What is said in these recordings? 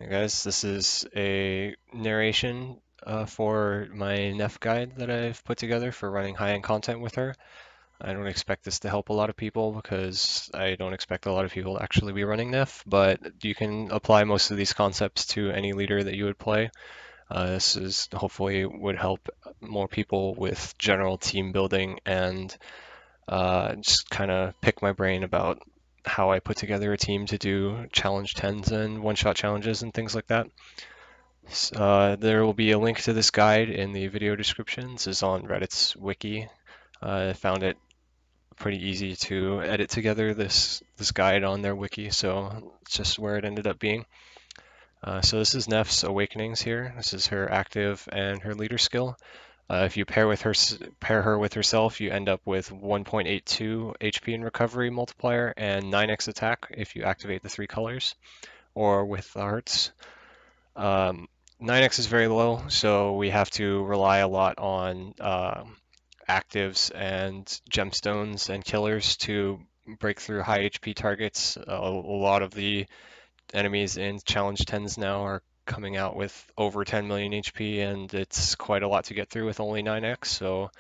Hey guys, this is a narration for my Neph guide that I've put together for running high-end content with her. I don't expect this to help a lot of people because I don't expect a lot of people to actually be running Neph, but you can apply most of these concepts to any leader that you would play. This is hopefully would help more people with general team building and just kind of pick my brain about how I put together a team to do challenge 10s and one-shot challenges and things like that. There will be a link to this guide in the video description. This is on Reddit's wiki. I found it pretty easy to edit together this guide on their wiki, so it's just where it ended up being. So this is Neph's Awakenings here. This is her active and her leader skill. If you pair her with herself, you end up with 1.82 HP in recovery multiplier and 9x attack if you activate the three colors, or with the hearts. 9x is very low, so we have to rely a lot on actives and gemstones and killers to break through high HP targets. A lot of the enemies in Challenge 10s now are coming out with over 10 million HP, and it's quite a lot to get through with only 9x, so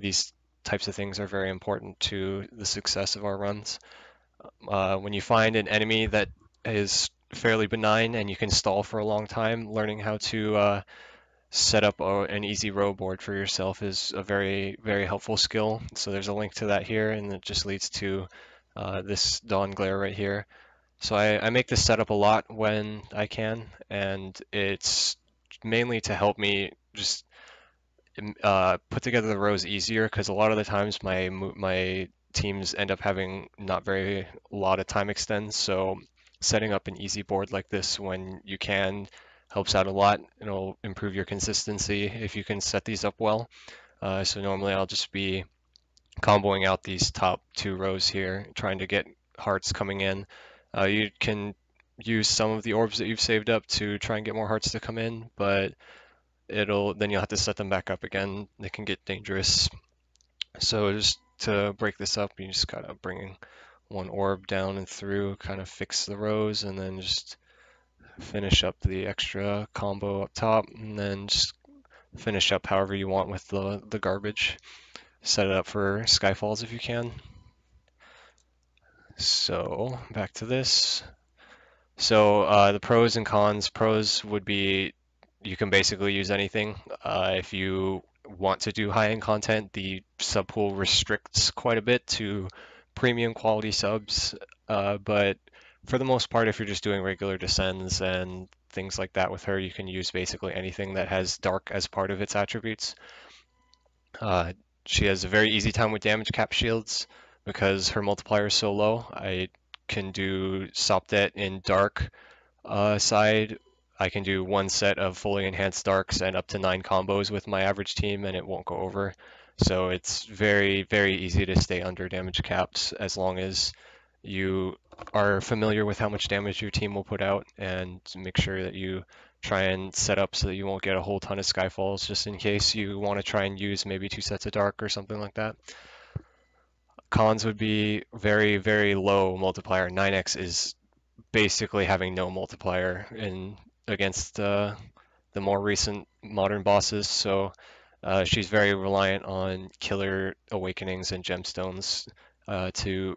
these types of things are very important to the success of our runs. When you find an enemy that is fairly benign and you can stall for a long time, learning how to set up an easy row board for yourself is a very, very helpful skill. So there's a link to that here, and it just leads to this Dawn Glare right here. So I make this setup a lot when I can, and it's mainly to help me just put together the rows easier because a lot of the times my teams end up having not very a lot of time extends. So setting up an easy board like this when you can helps out a lot. It'll improve your consistency if you can set these up well. So normally I'll just be comboing out these top two rows here, trying to get hearts coming in. You can use some of the orbs that you've saved up to try and get more hearts to come in, but then you'll have to set them back up again. They can get dangerous. So just to break this up, you just gotta bring one orb down and through, kind of fix the rows, and then just finish up the extra combo up top, and then just finish up however you want with the garbage. Set it up for Skyfalls if you can. So back to this. So the pros and cons. Pros would be you can basically use anything. If you want to do high-end content, the sub pool restricts quite a bit to premium quality subs. But for the most part, if you're just doing regular descends and things like that with her, you can use basically anything that has dark as part of its attributes. Uh, she has a very easy time with damage cap shields because her multiplier is so low. I can do Sopdet in dark side. I can do one set of fully enhanced darks and up to 9 combos with my average team, and it won't go over. So it's very, very easy to stay under damage caps as long as you are familiar with how much damage your team will put out, and make sure that you try and set up so that you won't get a whole ton of Skyfalls just in case you want to try and use maybe 2 sets of Dark or something like that. Cons would be very, very low multiplier. 9x is basically having no multiplier in against the more recent modern bosses, so she's very reliant on killer awakenings and gemstones to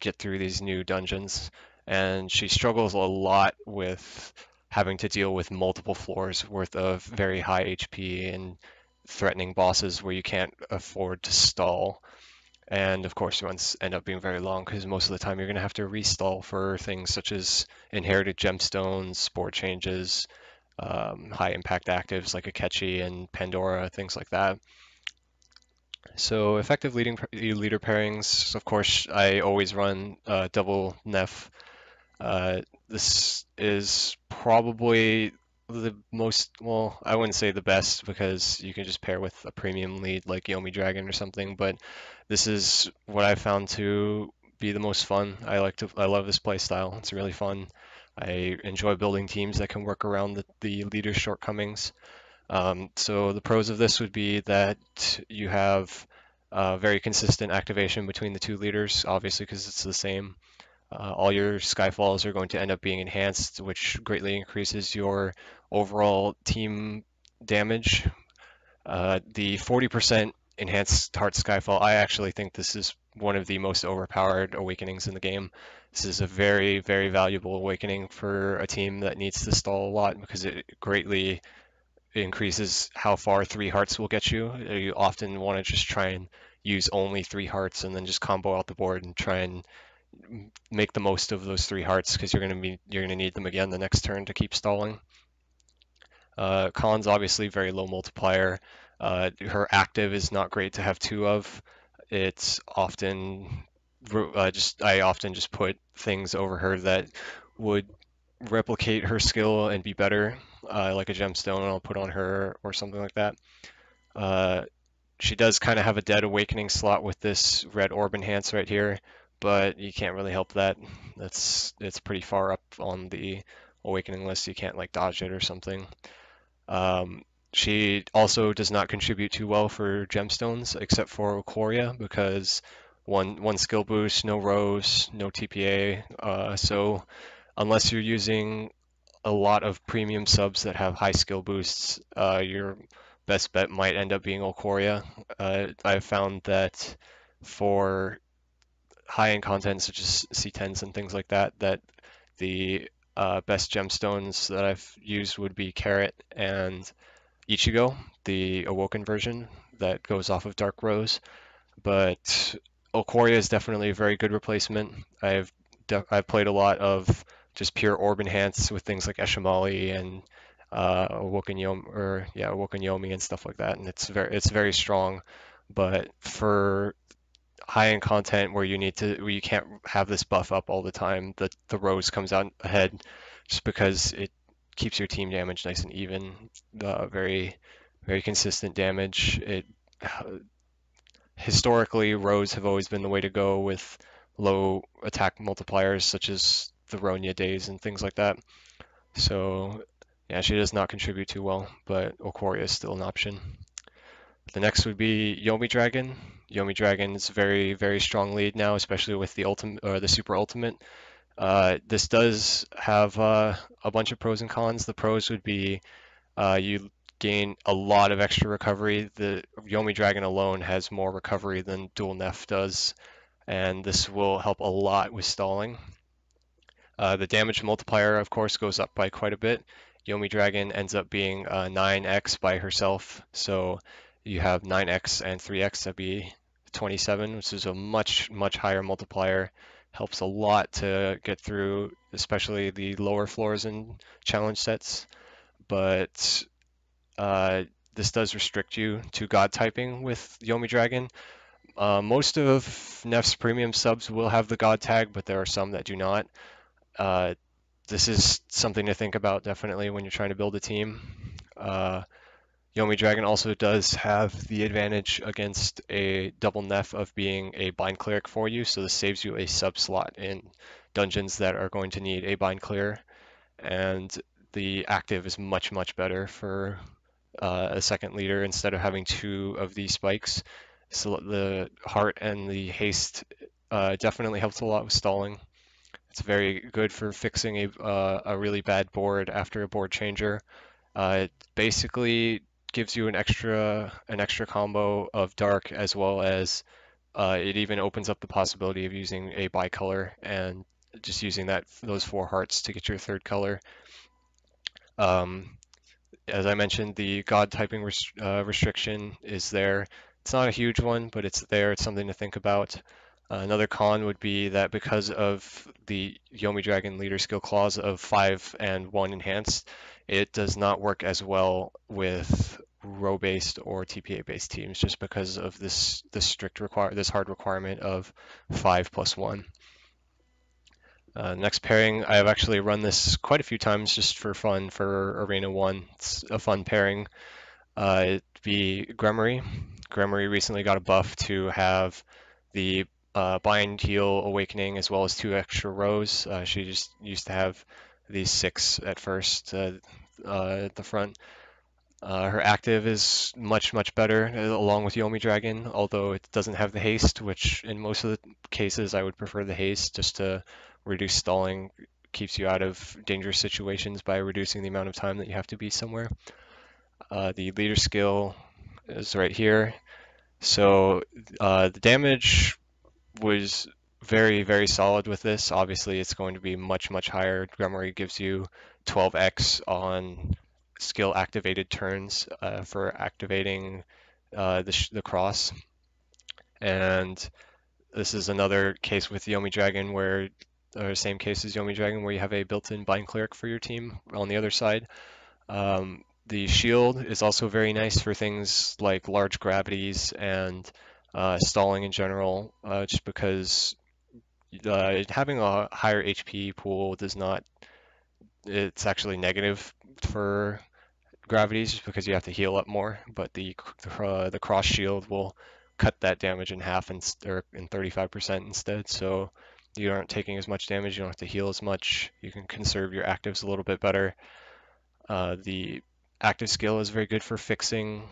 get through these new dungeons, and she struggles a lot with having to deal with multiple floors worth of very high HP and threatening bosses where you can't afford to stall. And of course, runs end up being very long because most of the time you're going to have to restall for things such as inherited gemstones, spore changes, high impact actives like Akechi and Pandora, things like that. So effective leader pairings, of course, I always run double Neph. This is probably the most, well, I wouldn't say the best because you can just pair with a premium lead like Yomi Dragon or something, but this is what I found to be the most fun. I love this play style. It's really fun. I enjoy building teams that can work around the leader's shortcomings. So the pros of this would be that you have very consistent activation between the two leaders, obviously because it's the same. All your Skyfalls are going to end up being enhanced, which greatly increases your overall team damage. The 40% enhanced Heart Skyfall, I actually think this is one of the most overpowered awakenings in the game. This is a very, very valuable awakening for a team that needs to stall a lot because it greatly increases how far 3 hearts will get you. You often want to just try and use only 3 hearts and then just combo out the board and try and make the most of those 3 hearts because you're gonna need them again the next turn to keep stalling. Khan's obviously very low multiplier. Her active is not great to have 2 of. It's often I often just put things over her that would replicate her skill and be better, like a gemstone I'll put on her or something like that. Uh, she does kind of have a dead awakening slot with this red orb enhance right here, but you can't really help that. It's pretty far up on the awakening list. You can't like dodge it or something. She also does not contribute too well for gemstones, except for Ikoria, because one skill boost, no rows, no TPA. So unless you're using a lot of premium subs that have high skill boosts, your best bet might end up being Ikoria. I've found that for high-end content such as C10s and things like that, that the best gemstones that I've used would be Carrot and Ichigo, the Awoken version that goes off of Dark Rose. But Ikoria is definitely a very good replacement. I've played a lot of just pure orb enhance with things like Eshimali and Awoken Yomi, or yeah, Awoken Yomi and stuff like that, and it's very strong. But for high-end content where you can't have this buff up all the time, the rose comes out ahead just because it keeps your team damage nice and even. Very very consistent damage. It historically rows have always been the way to go with low attack multipliers such as the Ronya days and things like that. So yeah, she does not contribute too well, but Ikoria is still an option. The next would be Yomi Dragon. Yomi Dragon is very, very strong lead now, especially with the ultimate or the super ultimate. This does have a bunch of pros and cons. The pros would be you gain a lot of extra recovery. The Yomi Dragon alone has more recovery than Dual Neph does, and this will help a lot with stalling. The damage multiplier, of course, goes up by quite a bit. Yomi Dragon ends up being 9x by herself, so you have 9x and 3x, that'd be 27, which is a much, much higher multiplier. Helps a lot to get through, especially the lower floors in challenge sets. But uh, this does restrict you to God typing with Yomi Dragon. Most of Neph's premium subs will have the God tag, but there are some that do not. Uh, this is something to think about definitely when you're trying to build a team. Uh, Yomi Dragon also does have the advantage against a double Neph of being a bind cleric for you, so this saves you a sub slot in dungeons that are going to need a bind clear, and the active is much, much better for a second leader instead of having 2 of these spikes. So the heart and the haste definitely helps a lot with stalling. It's very good for fixing a really bad board after a board changer. It basically gives you an extra combo of dark as well as it even opens up the possibility of using a bicolor and just using those 4 hearts to get your third color. Um, as I mentioned, the God typing restriction is there. It's not a huge one, but it's there. It's something to think about. Another con would be that because of the Yomi Dragon leader skill clause of 5 and 1 enhanced, it does not work as well with row-based or TPA-based teams just because of this hard requirement of 5+1. Next pairing, I have actually run this quite a few times just for fun for Arena 1. It's a fun pairing. It'd be Gremory. Gremory recently got a buff to have the Bind, Heal, Awakening, as well as 2 extra rows. She just used to have these 6 at first at the front. Her active is much, much better, along with Yomi Dragon, although it doesn't have the haste, which in most of the cases I would prefer the haste just to reduced stalling keeps you out of dangerous situations by reducing the amount of time that you have to be somewhere. The leader skill is right here. So the damage was very, very solid with this. Obviously, it's going to be much, much higher. Grummery gives you 12x on skill activated turns for activating the cross. And this is another case with Yomi Dragon where, or same case as Yomi Dragon, where you have a built-in Bind Cleric for your team on the other side. The shield is also very nice for things like large gravities and stalling in general, just because having a higher HP pool does not, it's actually negative for gravities just because you have to heal up more, but the cross shield will cut that damage in half or in 35% instead, so you aren't taking as much damage, you don't have to heal as much, you can conserve your actives a little bit better. The active skill is very good for fixing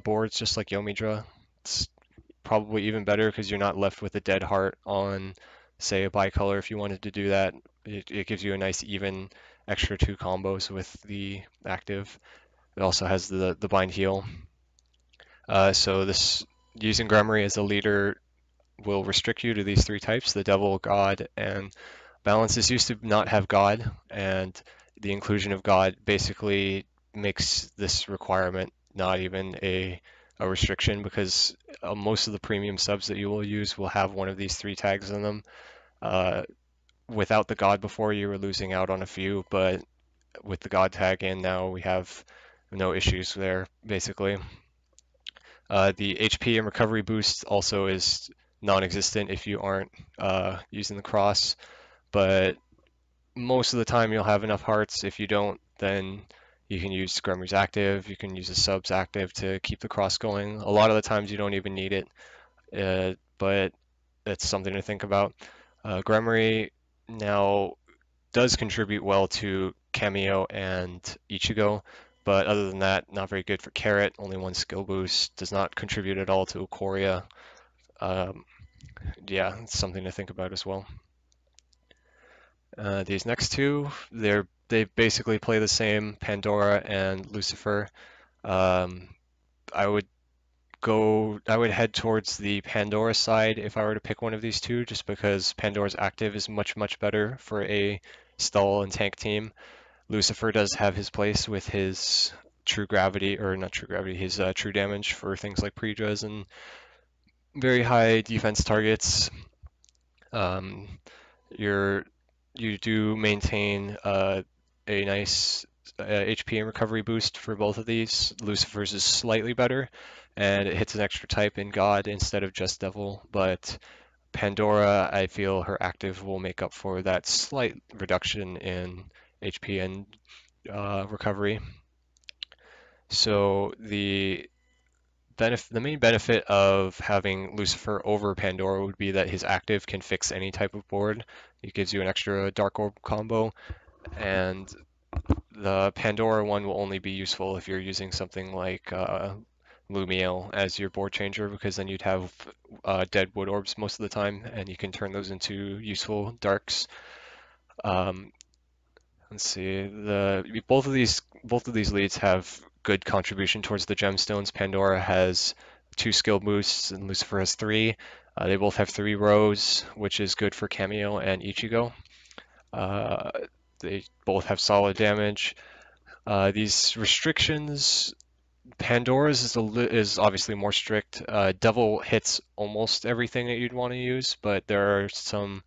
boards, just like Yomidra. It's probably even better because you're not left with a dead heart on, say, a bicolor if you wanted to do that. It gives you a nice even extra 2 combos with the active. It also has the bind heal. So this using Grummery as a leader will restrict you to these 3 types, the Devil, God, and Balances used to not have God, and the inclusion of God basically makes this requirement not even a restriction because most of the premium subs that you will use will have one of these 3 tags in them. Uh, Without the God before, you were losing out on a few, but with the God tag in now, we have no issues there, basically. The HP and recovery boost also is non-existent if you aren't using the cross, but most of the time you'll have enough hearts. If you don't, then you can use Grummery's active, you can use a sub's active to keep the cross going. A lot of the times you don't even need it, but it's something to think about. Grummery now does contribute well to Cameo and Ichigo, but other than that, not very good for Carrot, only 1 skill boost, does not contribute at all to Ikoria. Um, yeah, it's something to think about as well. These next 2, they basically play the same, Pandora and Lucifer. Um, I would head towards the Pandora side if I were to pick one of these 2, just because Pandora's active is much, much better for a stall and tank team. Lucifer does have his place with his true gravity, or not true gravity, his true damage for things like Predras and very high defense targets. Um, you're you do maintain a nice HP and recovery boost for both of these. Lucifer's is slightly better, and it hits an extra type in God instead of just Devil, but Pandora, I feel her active will make up for that slight reduction in HP and recovery. So the main benefit of having Lucifer over Pandora would be that his active can fix any type of board. It gives you an extra Dark Orb combo, and the Pandora one will only be useful if you're using something like Lumiel as your board changer, because then you'd have dead wood orbs most of the time, and you can turn those into useful darks. Um, let's see, both of these leads have good contribution towards the gemstones. Pandora has 2 skill boosts, and Lucifer has 3. They both have 3 rows, which is good for Cameo and Ichigo. Uh, they both have solid damage. These restrictions, Pandora's is obviously more strict. Devil hits almost everything that you'd want to use, but there are some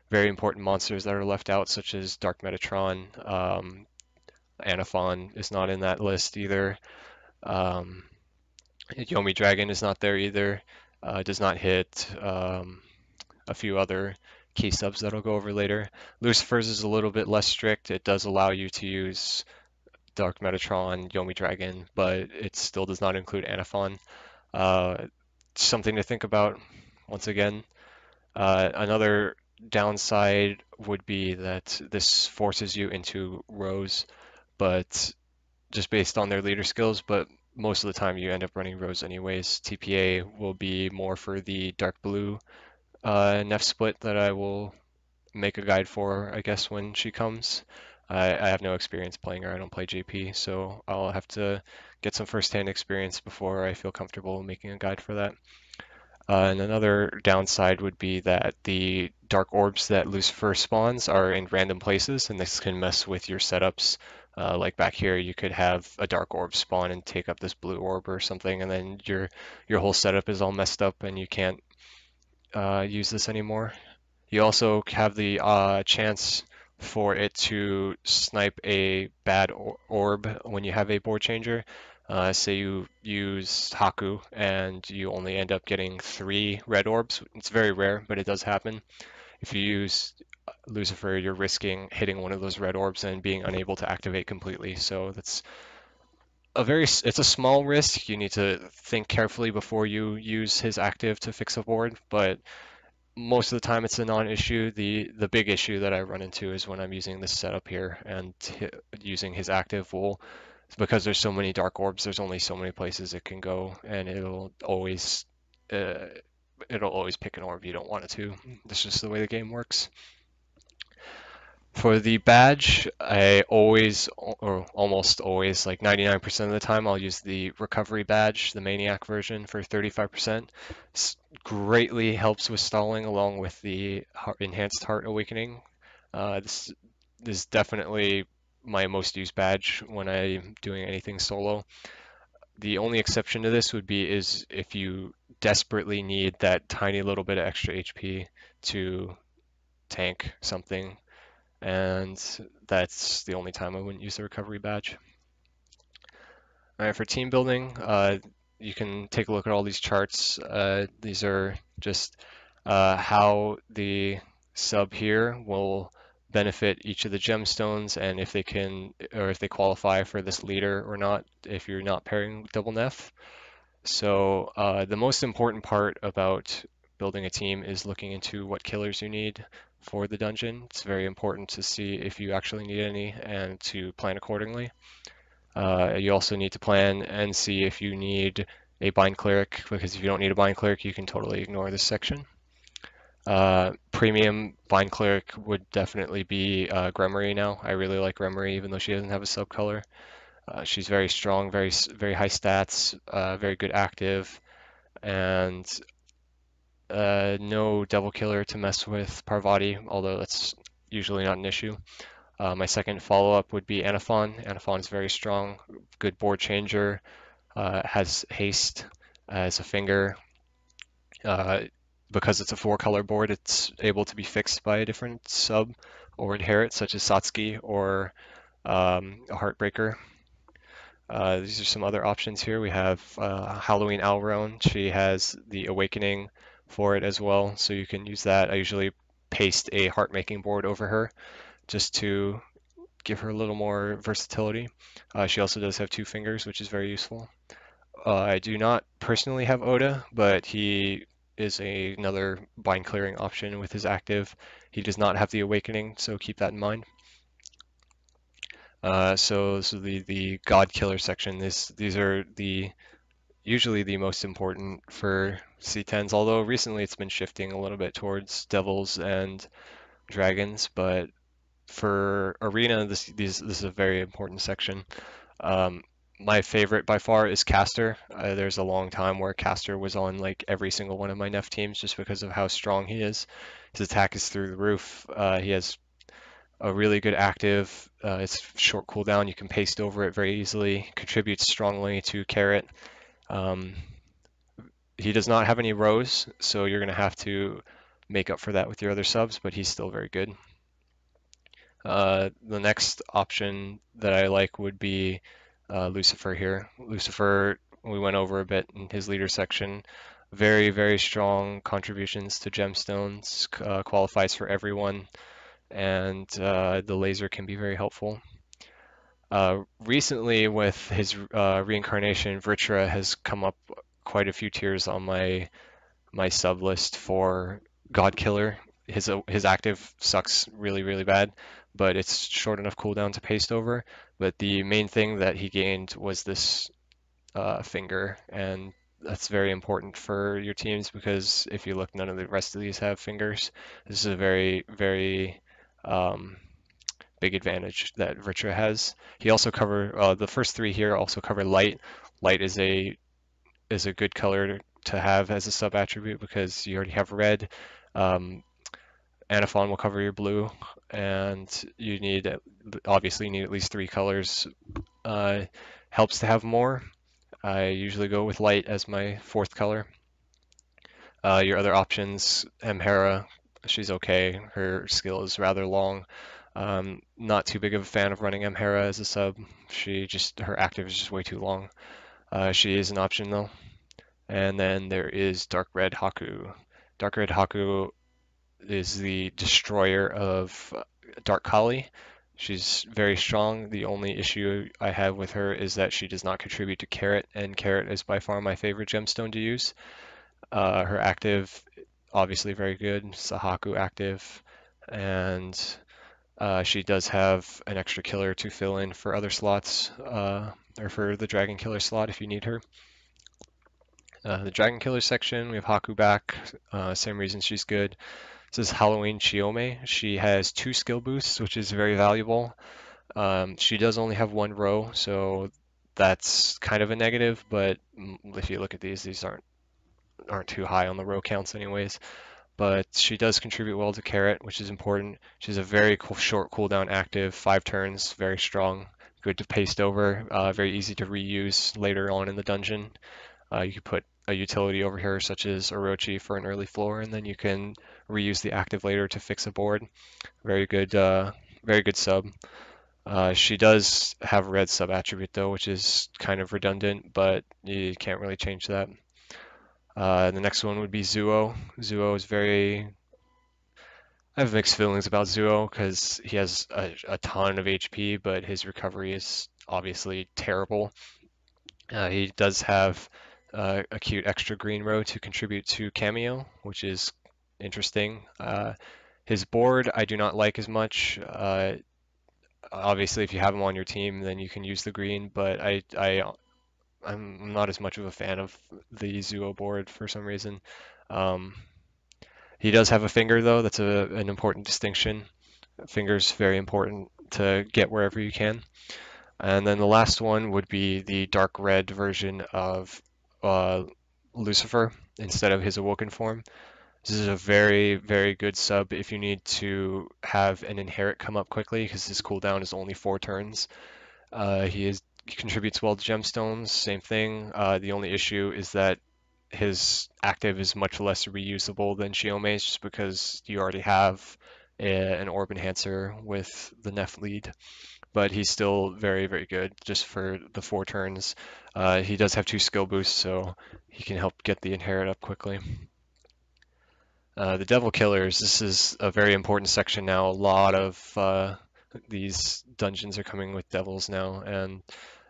very important monsters that are left out, such as Dark Metatron. Anaphon is not in that list either. Um, Yomi Dragon is not there either. Does not hit a few other key subs that I'll go over later. Lucifer's is a little bit less strict. It does allow you to use Dark Metatron, Yomi Dragon, but it still does not include Anaphon. Uh, Something to think about once again. Another downside would be that this forces you into rows, but just based on their leader skills, but most of the time you end up running rows anyways. TPA will be more for the dark blue Neph split that I will make a guide for her, I guess, when she comes. I have no experience playing her. I don't play JP, so I'll have to get some first-hand experience before I feel comfortable making a guide for that. And another downside would be that the dark orbs that Lucifer spawns are in random places, and this can mess with your setups. Like back here, you could have a dark orb spawn and take up this blue orb or something, and then your whole setup is all messed up, and you can't use this anymore. You also have the chance for it to snipe a bad orb when you have a board changer. Say you use Haku and you only end up getting 3 red orbs. It's very rare, but it does happen. If you use Lucifer, you're risking hitting one of those red orbs and being unable to activate completely. So it's a small risk. You need to think carefully before you use his active to fix a board, but most of the time it's a non-issue. The big issue that I run into is when I'm using this setup here and using his active will, because there's so many dark orbs, there's only so many places it can go, and uh, it'll always pick an orb you don't want it to. That's just the way the game works. For the badge, I always, or almost always, like 99% of the time, I'll use the recovery badge, the Maniac version, for 35%. Greatly helps with stalling along with the enhanced Heart Awakening. This is definitely my most used badge when I'm doing anything solo. The only exception to this would be is if you desperately need that tiny little bit of extra HP to tank something, and that's the only time I wouldn't use the recovery badge. All right, for team building, you can take a look at all these charts. These are just how the sub here will benefit each of the gemstones and if they can, or if they qualify for this leader or not, if you're not pairing with double Neph. So the most important part about building a team is looking into what killers you need for the dungeon. It's very important to see if you actually need any and to plan accordingly. You also need to plan and see if you need a bind cleric, because if you don't need a bind cleric, you can totally ignore this section. Premium bind cleric would definitely be Gremory now. I really like Gremory, even though she doesn't have a sub color. She's very strong, very high stats, very good active, and no Devil Killer to mess with Parvati, although that's usually not an issue. My second follow-up would be Anaphon. Anaphon is very strong, good board changer, has haste as a finger. Uh, because it's a 4-color board, it's able to be fixed by a different sub or inherit, such as Satsuki or a Heartbreaker. These are some other options here. We have Halloween Alrone. She has the Awakening for it as well, so you can use that. I usually paste a heart-making board over her just to give her a little more versatility. She also does have 2 fingers, which is very useful. I do not personally have Oda, but he is another bind clearing option with his active. He does not have the Awakening, so keep that in mind. So the God Killer section. These are usually the most important for C10s, although recently it's been shifting a little bit towards Devils and Dragons, but for Arena, this is a very important section. Um, my favorite by far is Caster. There's a long time where Caster was on like every single one of my Neph teams just because of how strong he is. His attack is through the roof. He has a really good active. It's short cooldown. You can paste over it very easily. Contributes strongly to Carrot. Um, he does not have any rows, so you're going to have to make up for that with your other subs, but he's still very good. The next option that I like would be Lucifer here. Lucifer, we went over a bit in his leader section. Very, very strong contributions to gemstones, qualifies for everyone, and the laser can be very helpful. Recently, with his reincarnation, Vritra has come up quite a few tiers on my sub list for God Killer. His active sucks really bad, but it's short enough cooldown to paste over. But the main thing that he gained was this finger, and That's very important for your teams because if you look, none of the rest of these have fingers. This is a very, very um, big advantage that Vritra has. He also the first three here also cover light. Light is a good color to have as a sub attribute because you already have red. Um, Anaphon will cover your blue, and you need obviously you need at least three colors. Uh, Helps to have more. I usually go with light as my fourth color. Your other options, Amhara, she's okay. Her skill is rather long. Not too big of a fan of running Amhara as a sub. Her active is just way too long. She is an option though. And then there is Dark Red Haku. Dark Red Haku is the destroyer of Dark Kali. She's very strong. The only issue I have with her is that she does not contribute to Carrot, and Carrot is by far my favorite gemstone to use. Her active, obviously very good, Sahaku active, and she does have an extra killer to fill in for other slots, or for the Dragon Killer slot if you need her. The Dragon Killer section, we have Haku back, same reason she's good. This is Halloween Chiome. She has 2 skill boosts, which is very valuable. She does only have 1 row, so that's kind of a negative, but if you look at these aren't too high on the row counts anyways. But she does contribute well to Carrot, which is important. She's a very short cooldown active, 5 turns, very strong, good to paste over, very easy to reuse later on in the dungeon. You could put a utility over here such as Orochi for an early floor, and then you can reuse the active later to fix a board. Very good sub. She does have red sub attribute though, which is kind of redundant, but you can't really change that. The next one would be Zuo. Zuo is very. I have mixed feelings about Zuo because he has a ton of HP, but his recovery is obviously terrible. He does have a cute extra green row to contribute to Cameo, which is interesting. His board I do not like as much. Obviously, if you have him on your team, then you can use the green, but I'm not as much of a fan of the Zuo board for some reason. Um, he does have a finger though. That's an important distinction. Finger's very important to get wherever you can. And then the last one would be the dark red version of uh, Lucifer instead of his awoken form. This is a very, very good sub if you need to have an inherit come up quickly because his cooldown is only 4 turns. He contributes well to gemstones, same thing. The only issue is that his active is much less reusable than Shiome's just because you already have an orb enhancer with the Neph lead, but he's still very, very good just for the 4 turns. He does have 2 skill boosts, so he can help get the inherit up quickly. The Devil Killers, this is a very important section now. A lot of these dungeons are coming with devils now, and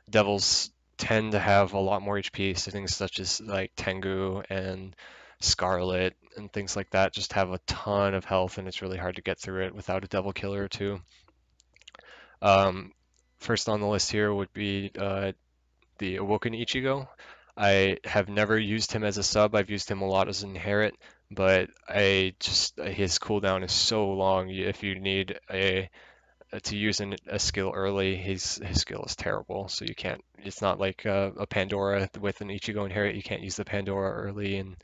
devils tend to have a lot more HP, so things such as like Tengu and Scarlet and things like that just have a ton of health, and it's really hard to get through it without a Devil Killer or two. Um, First on the list here would be the Awoken Ichigo. I have never used him as a sub. I've used him a lot as an inherit, but his cooldown is so long. If you need to use a skill early, his skill is terrible. So you can't. It's not like a Pandora with an Ichigo inherit. You can't use the Pandora early and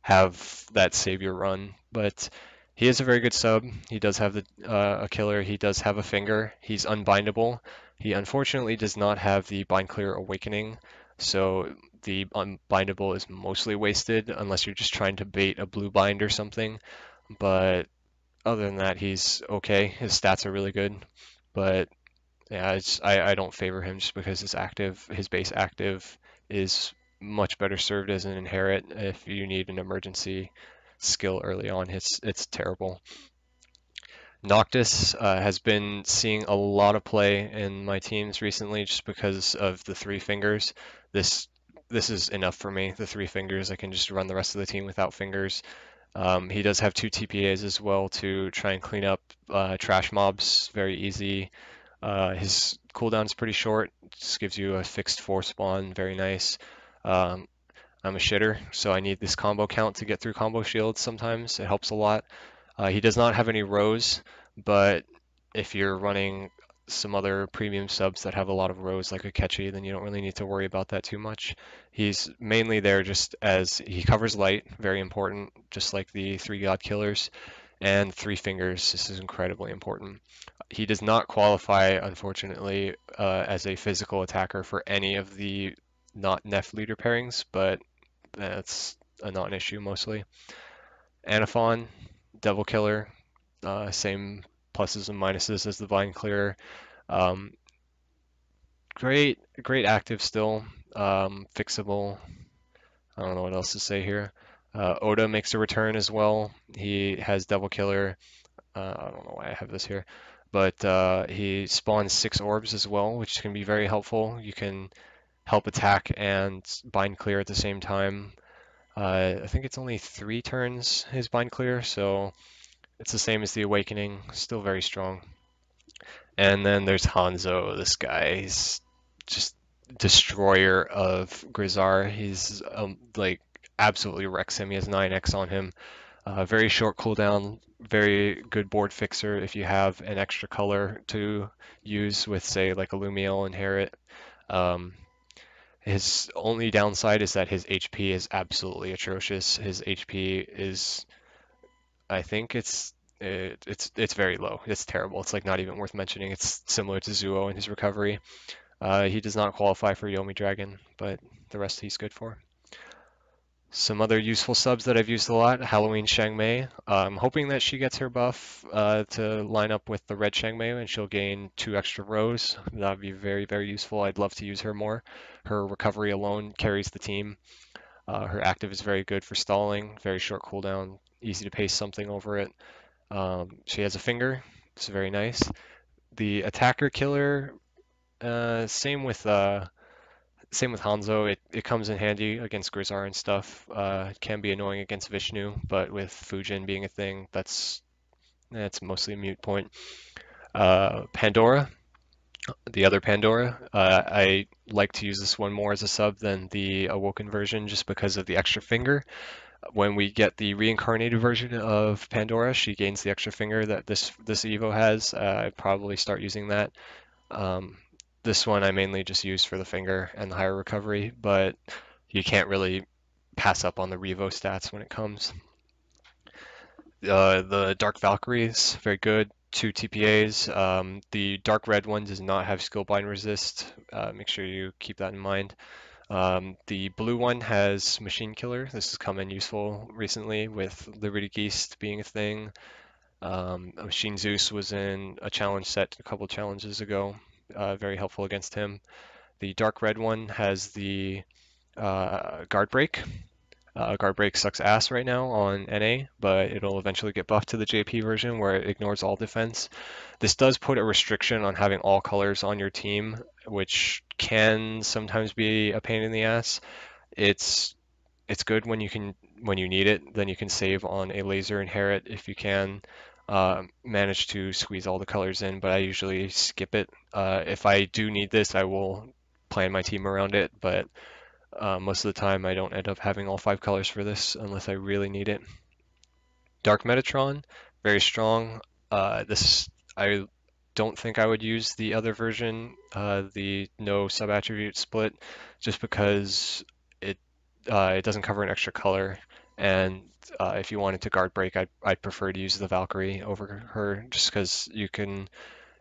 have that savior run. But he is a very good sub. He does have a killer. He does have a finger. He's unbindable. He unfortunately does not have the Bind Clear Awakening, so the unbindable is mostly wasted unless you're just trying to bait a blue bind or something. But other than that, he's okay. His stats are really good, but yeah, I don't favor him just because his base active is much better served as an inherit. If you need an emergency skill early on, it's terrible. Noctis has been seeing a lot of play in my teams recently just because of the 3 fingers. This this is enough for me. The 3 fingers, I can just run the rest of the team without fingers. He does have 2 TPAs as well to try and clean up trash mobs very easy. His cooldown is pretty short, just gives you a fixed 4 spawn, very nice. Um, I'm a shitter, so I need this combo count to get through combo shields sometimes. It helps a lot. He does not have any rows, but if you're running some other premium subs that have a lot of rows like a Catchy, then you don't really need to worry about that too much. He's mainly there just as he covers light, very important, just like the three God killers, and three fingers. This is incredibly important. He does not qualify, unfortunately, as a physical attacker for any of the not Neph leader pairings, but that's a non-issue mostly. Anaphon, Devil Killer, same pluses and minuses as the Vine Clearer. Um, great active still, fixable. I don't know what else to say here. Oda makes a return as well. He has Devil Killer. I don't know why I have this here, but he spawns 6 orbs as well, which can be very helpful. You can help attack and bind clear at the same time. I think it's only 3 turns his bind clear, so it's the same as the Awakening, still very strong. And then there's Hanzo, this guy. He's just destroyer of Grizzar. He's like absolutely wrecks him. He has 9x on him. Very short cooldown, very good board fixer if you have an extra color to use with, say, like a Lumiel Inherit. Um, his only downside is that his HP is absolutely atrocious. His HP is, I think it's very low. It's terrible. It's like not even worth mentioning. It's similar to Zuo in his recovery. He does not qualify for Yomi Dragon, but the rest he's good for. Some other useful subs that I've used a lot, Halloween Shangmei. I'm hoping that she gets her buff to line up with the red Shangmei and she'll gain 2 extra rows. That'd be very useful. I'd love to use her more. Her recovery alone carries the team. Her active is very good for stalling, very short cooldown, easy to paste something over it. She has a finger, it's very nice. The attacker killer, same with Hanzo. It comes in handy against Grizzar and stuff. It can be annoying against Vishnu, but with Fujin being a thing, that's mostly a mute point. Pandora, the other Pandora, I like to use this one more as a sub than the Awoken version just because of the extra finger. When we get the reincarnated version of Pandora, she gains the extra finger that this Evo has. I'd probably start using that. Um, this one I mainly just use for the finger and the higher recovery, but you can't really pass up on the Revo stats when it comes. The Dark Valkyrie is very good. 2 TPAs. The Dark Red one does not have skill bind resist. Make sure you keep that in mind. The blue one has Machine Killer. This has come in useful recently with Liberty Geist being a thing. Machine Zeus was in a challenge set a couple challenges ago. Very helpful against him. The dark red one has the guard break. Guard break sucks ass right now on NA, but it'll eventually get buffed to the JP version where it ignores all defense. This does put a restriction on having all colors on your team, which can sometimes be a pain in the ass. It's it's good when you need it. Then you can save on a laser inherit if you can manage to squeeze all the colors in. But I usually skip it. If I do need this, I will plan my team around it. But most of the time, I don't end up having all 5 colors for this unless I really need it. Dark Metatron, very strong. This I don't think I would use the other version, the no sub-attribute split, just because it doesn't cover an extra color. And if you wanted to guard break, I'd prefer to use the Valkyrie over her, just because you can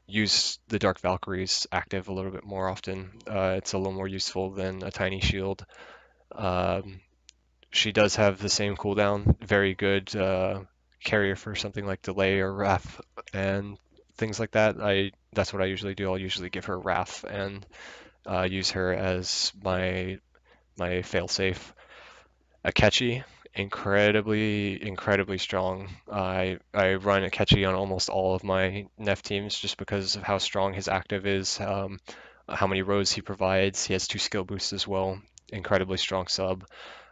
use the Dark Valkyrie's active a little bit more often. It's a little more useful than a tiny shield. Um, she does have the same cooldown, very good carrier for something like delay or wrath and things like that. That's what I usually do. I'll usually give her wrath and use her as my failsafe. Akechi, incredibly strong. I run Akechi on almost all of my Neph teams just because of how strong his active is, how many rows he provides. He has 2 skill boosts as well. Incredibly strong sub.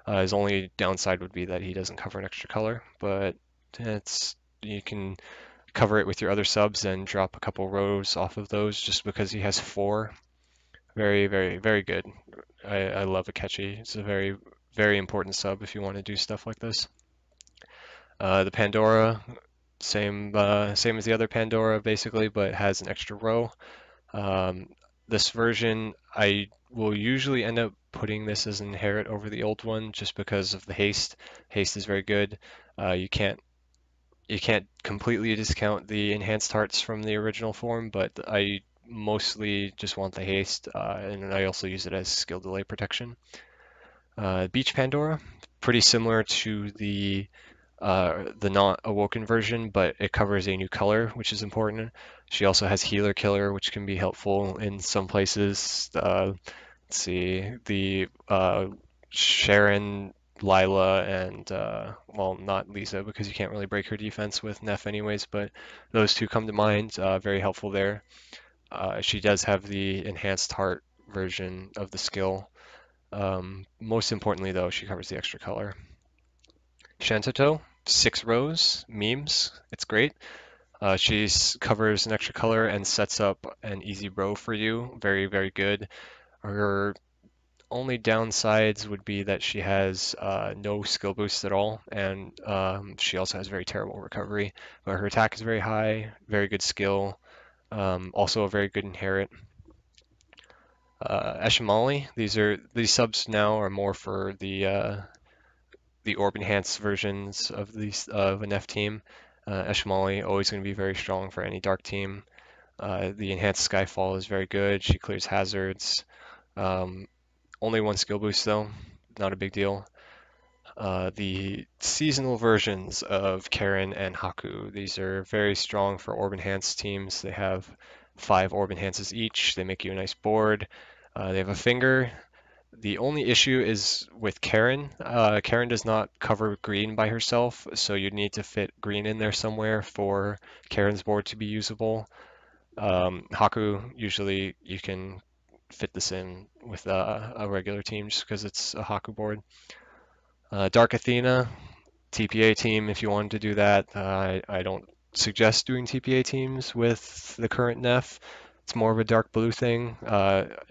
His only downside would be that he doesn't cover an extra color, but it's you can cover it with your other subs and drop a couple rows off of those just because he has 4. Very good. I love Akechi. It's a very very important sub if you want to do stuff like this. The Pandora, same as the other Pandora basically, but has an extra row. Um, this version, I will usually end up putting this as an inherit over the old one just because of the haste. Haste is very good. You can't completely discount the enhanced hearts from the original form, but I mostly just want the haste, and I also use it as skill delay protection. Beach Pandora, pretty similar to the not awoken version, but it covers a new color, which is important. She also has Healer Killer, which can be helpful in some places. Let's see, the Sharon, Lila, and well, not Lisa because you can't really break her defense with Neph anyways, but those two come to mind. Very helpful there. She does have the enhanced heart version of the skill. Most importantly, though, she covers the extra color. Shantato, 6 rows, memes. It's great. She covers an extra color and sets up an easy row for you. Very, very good. Her only downsides would be that she has no skill boost at all, and she also has very terrible recovery. But her attack is very high, very good skill, also a very good inherit. Eshimali, these subs now are more for the orb enhanced versions of these of an F team. Eshimali always going to be very strong for any dark team. The enhanced Skyfall is very good. She clears hazards. Um, Only one skill boost though, not a big deal. The seasonal versions of Karen and Haku, these are very strong for orb enhanced teams. They have 5 orb enhances each. They make you a nice board. They have a finger. The only issue is with Karen. Karen does not cover green by herself, so you'd need to fit green in there somewhere for Karen's board to be usable. Haku, usually you can fit this in with a regular team just because it's a Haku board. Dark Athena, TPA team if you wanted to do that. I don't suggest doing TPA teams with the current Neph. It's more of a dark blue thing,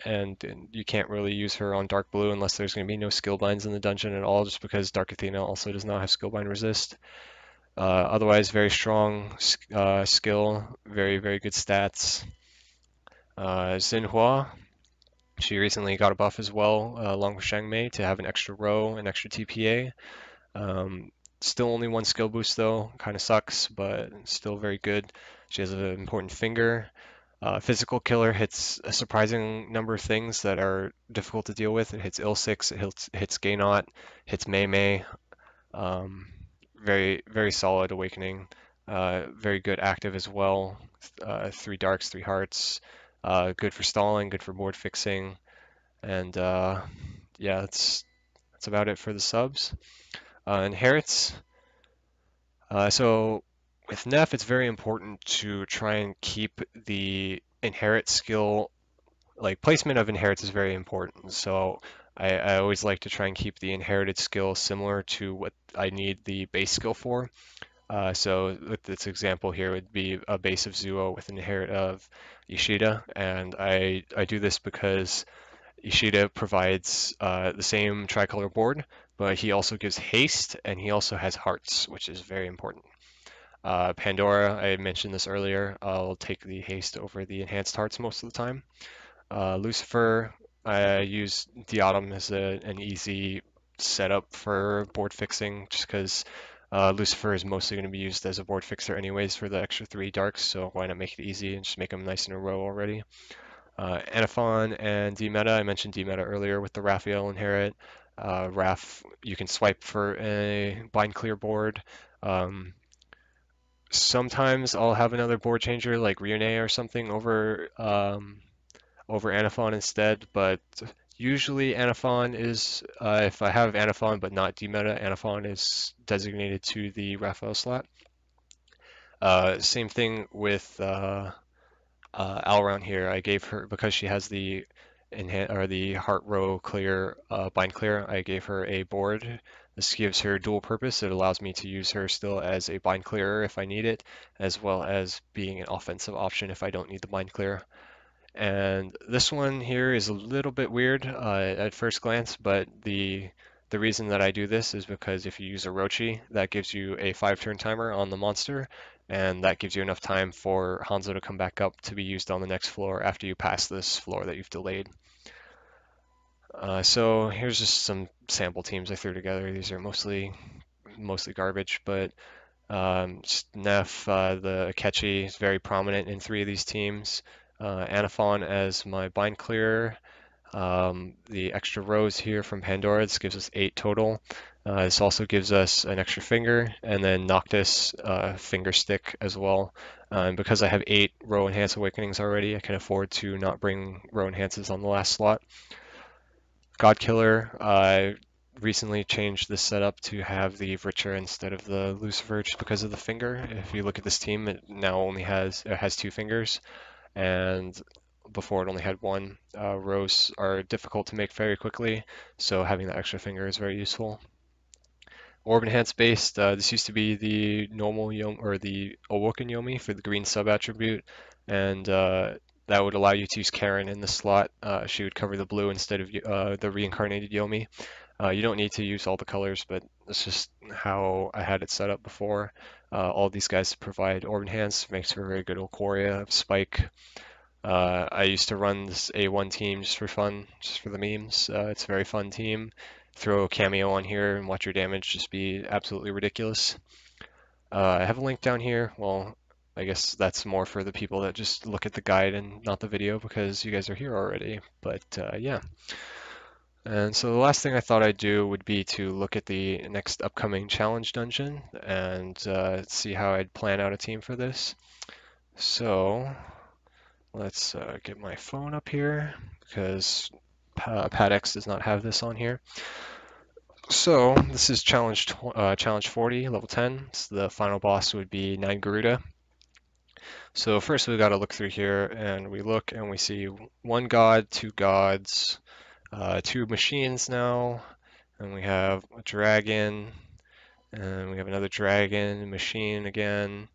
and you can't really use her on dark blue unless there's going to be no skill binds in the dungeon at all, just because Dark Athena also does not have skill bind resist. Otherwise, very strong skill, very, very good stats. Xinhua, she recently got a buff as well, along with Shangmei, to have an extra row, an extra TPA. Still only one skill boost though, kind of sucks, but still very good. She has an important finger. Physical killer hits a surprising number of things that are difficult to deal with. It hits Il-6, it hits Gaynot, hits Mei Mei. Um, Very, very solid awakening. Very good active as well. 3 darks, 3 hearts. Good for stalling, good for board fixing. And yeah, that's about it for the subs. Inherits. So with Neph, it's very important to try and keep the inherit skill, like placement of inherits is very important. So I always like to try and keep the inherited skill similar to what I need the base skill for. So with this example here would be a base of Zuo with an inherit of Ishida, and I do this because Ishida provides the same tricolor board, but he also gives haste and he also has hearts, which is very important. Pandora, I mentioned this earlier, I'll take the haste over the enhanced hearts most of the time. Lucifer, I use Diadem as an easy setup for board fixing just because Lucifer is mostly going to be used as a board fixer anyways for the extra 3 darks, so why not make it easy and just make them nice in a row already. Anaphon and D-Meta, I mentioned D-Meta earlier with the Raphael inherit. Raph, you can swipe for a bind clear board. Um, Sometimes I'll have another board changer like Ryune or something over Anaphon instead, but usually Anaphon is, if I have Anaphon but not D-Meta, Anaphon is designated to the Raphael slot. Same thing with Alron here. I gave her, because she has the heart row clear, bind clear, I gave her a board. This gives her dual purpose. It allows me to use her still as a bind clearer if I need it, as well as being an offensive option if I don't need the bind clear. And this one here is a little bit weird at first glance, but the The reason that I do this is because if you use a Rochi, that gives you a 5-turn timer on the monster, and that gives you enough time for Hanzo to come back up to be used on the next floor after you pass this floor that you've delayed. So here's just some sample teams I threw together. These are mostly garbage, but just Neph, the Akechi is very prominent in 3 of these teams. Anaphon as my bind clearer. The extra rows here from Pandora, this gives us 8 total. This also gives us an extra finger, and then Noctis finger stick as well. And because I have 8 row enhance awakenings already, I can afford to not bring row enhances on the last slot. Godkiller, I recently changed this setup to have the Richer instead of the Lucifer just because of the finger. If you look at this team, it now only has 2 fingers, and before it only had 1. Rows are difficult to make very quickly, so having that extra finger is very useful. Orb Enhance based, this used to be the normal Yomi or the Awoken Yomi for the green sub attribute, and that would allow you to use Karen in the slot. She would cover the blue instead of the reincarnated Yomi. You don't need to use all the colors, but that's just how I had it set up before. All these guys provide Orb Enhance, makes for a very good Ikoria, Spike. I used to run this A1 team just for fun, just for the memes. It's a very fun team. Throw a cameo on here and watch your damage just be absolutely ridiculous. I have a link down here. Well, I guess that's more for the people that just look at the guide and not the video because you guys are here already. But yeah. And so the last thing I thought I'd do would be to look at the next upcoming challenge dungeon and see how I'd plan out a team for this. So let's get my phone up here because PadX does not have this on here. So this is challenge 40, level 10. So the final boss would be 9 Garuda. So first we got to look through here, and we look and we see 1 god, 2 gods, 2 machines now, and we have a dragon, and we have another dragon, machine again,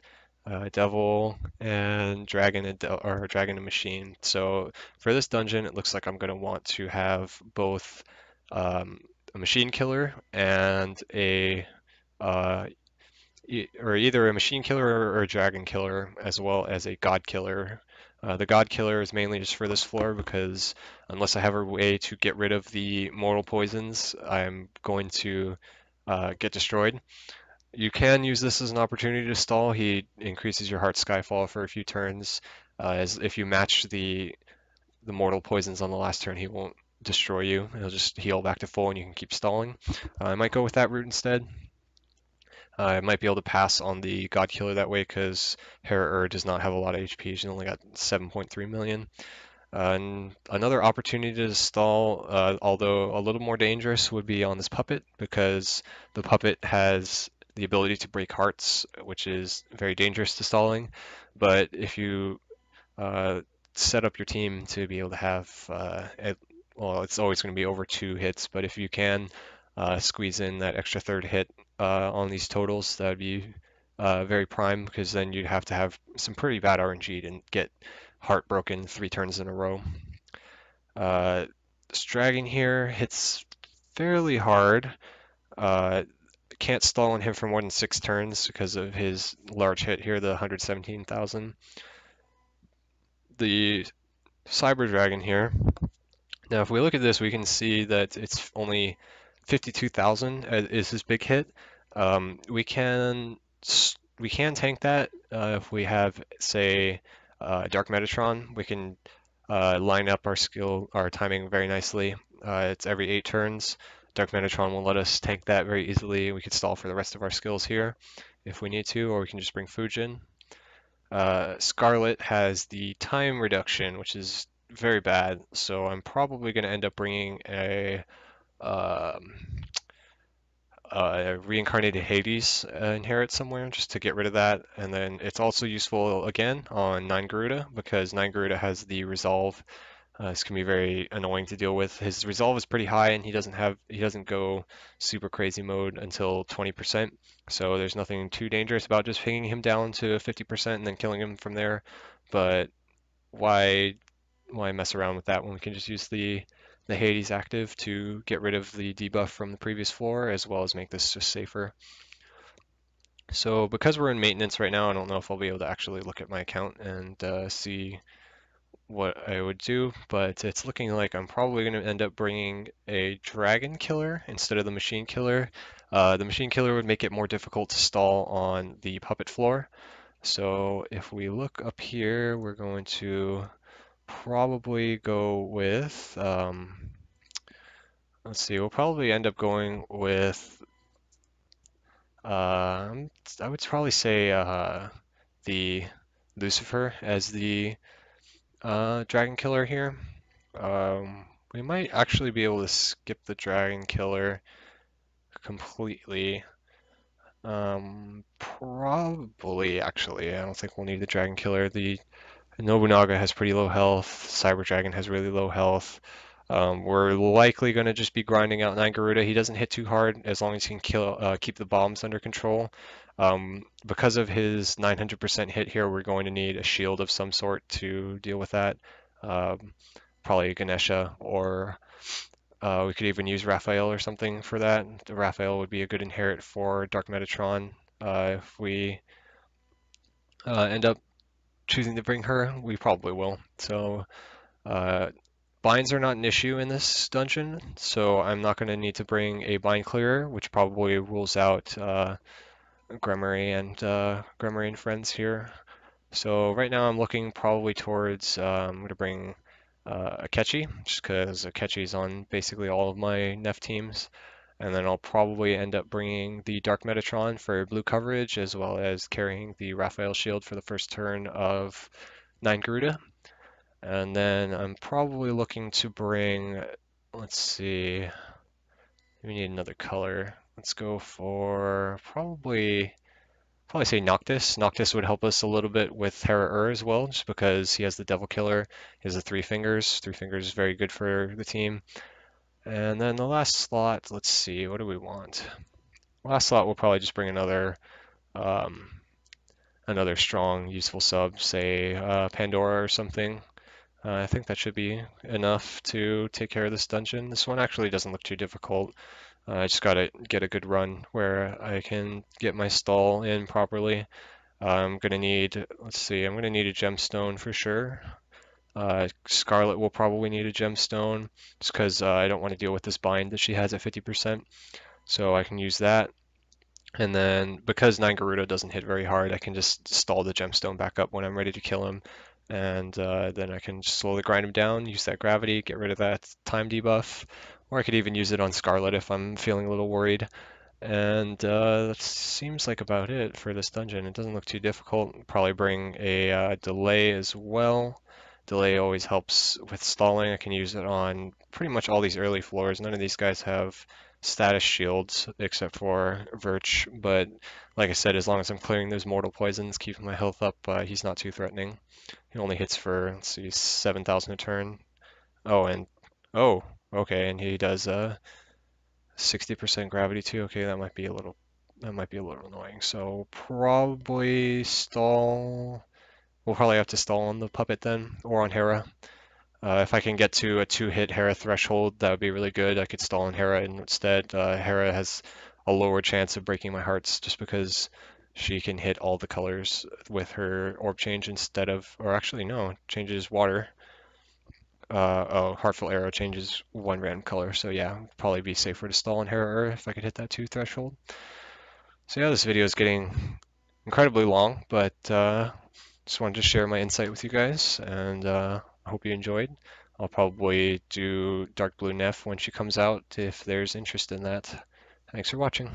devil, and dragon or dragon and machine. So for this dungeon, it looks like I'm going to want to have both a machine killer and uh, or either a machine killer or a dragon killer, as well as a god killer. The god killer is mainly just for this floor because unless I have a way to get rid of the mortal poisons, I'm going to get destroyed. You can use this as an opportunity to stall. He increases your heart skyfall for a few turns. As if you match the mortal poisons on the last turn, he won't destroy you. He'll just heal back to full, and you can keep stalling. I might go with that route instead. I might be able to pass on the God Killer that way because Hera does not have a lot of HP. She's only got 7.3 million. And another opportunity to stall, although a little more dangerous, would be on this puppet because the puppet has the ability to break hearts, which is very dangerous to stalling. But if you set up your team to be able to have, well, it's always going to be over 2 hits, but if you can squeeze in that extra 3rd hit on these totals, that would be very prime because then you'd have to have some pretty bad RNG to get heartbroken 3 turns in a row. This dragon here hits fairly hard. Can't stall on him for more than 6 turns because of his large hit here, the 117,000. The Cyber Dragon here. Now, if we look at this, we can see that it's only 52,000 is his big hit. We can tank that if we have, say, Dark Metatron. We can line up our timing very nicely. It's every 8 turns. Dark Metatron will let us tank that very easily. We could stall for the rest of our skills here if we need to, or we can just bring Fujin. Scarlet has the time reduction, which is very bad, so I'm probably going to end up bringing um, a reincarnated Hades inherit somewhere just to get rid of that. And then it's also useful again on 9 Garuda because 9 Garuda has the resolve. This can be very annoying to deal with. His resolve is pretty high, and he doesn't go super crazy mode until 20%. So there's nothing too dangerous about just pinging him down to 50% and then killing him from there. But why mess around with that when we can just use the the Hades active to get rid of the debuff from the previous floor, as well as make this just safer. So because we're in maintenance right now, I don't know if I'll be able to actually look at my account and see what I would do, but it's looking like I'm probably going to end up bringing a dragon killer instead of the machine killer. The machine killer would make it more difficult to stall on the puppet floor. So if we look up here, we're going to probably go with, let's see, we'll probably end up going with, I would probably say the Lucifer as the dragon killer here. We might actually be able to skip the dragon killer completely. Probably actually. I don't think we'll need the dragon killer. The Nobunaga has pretty low health. Cyber Dragon has really low health. We're likely going to just be grinding out 9 Garuda. He doesn't hit too hard as long as he can keep the bombs under control. Because of his 900% hit here, we're going to need a shield of some sort to deal with that. Probably Ganesha, or we could even use Raphael or something for that. Raphael would be a good inherit for Dark Metatron if we end up choosing to bring her. We probably will. So uh, binds are not an issue in this dungeon, so I'm not going to need to bring a bind clearer, which probably rules out Gremory and friends here. So right now I'm looking probably towards, I'm going to bring Akechi, just because Akechi is on basically all of my Neph teams. And then I'll probably end up bringing the Dark Metatron for blue coverage, as well as carrying the Raphael shield for the first turn of 9 Garuda. And then I'm probably looking to bring, let's see, we need another color. Let's go for probably say Noctis. Noctis would help us a little bit with Hera as well, just because he has the Devil Killer. He has the Three Fingers. Three Fingers is very good for the team. And then the last slot, let's see, what do we want? Last slot, we'll probably just bring um, another strong, useful sub, say Pandora or something. I think that should be enough to take care of this dungeon. This one actually doesn't look too difficult. I just gotta get a good run where I can get my stall in properly. I'm gonna need, let's see, I'm gonna need a gemstone for sure. Scarlet will probably need a gemstone just because I don't want to deal with this bind that she has at 50%. So I can use that. And then because 9 Garuda doesn't hit very hard, I can just stall the gemstone back up when I'm ready to kill him. And then I can just slowly grind him down, use that gravity, get rid of that time debuff. Or I could even use it on Scarlet if I'm feeling a little worried. And that seems like about it for this dungeon. It doesn't look too difficult. Probably bring a delay as well. Delay always helps with stalling. I can use it on pretty much all these early floors. None of these guys have status shields except for Virch, but like I said, as long as I'm clearing those mortal poisons, keeping my health up, he's not too threatening. He only hits for, let's see, 7,000 a turn. Oh, and oh, okay, and he does 60% gravity too. Okay, that might be a little annoying. So probably stall. We'll probably have to stall on the puppet then, or on Hera. If I can get to a 2-hit Hera threshold, that would be really good. I could stall on Hera instead. Hera has a lower chance of breaking my hearts just because she can hit all the colors with her orb change instead of, or actually no, changes water. Oh, Heartful Arrow changes one random color, so yeah, probably be safer to stall on Hera if I could hit that 2 threshold. So yeah, this video is getting incredibly long, but just wanted to share my insight with you guys, and I hope you enjoyed. I'll probably do Dark Blue Neph when she comes out if there's interest in that. Thanks for watching.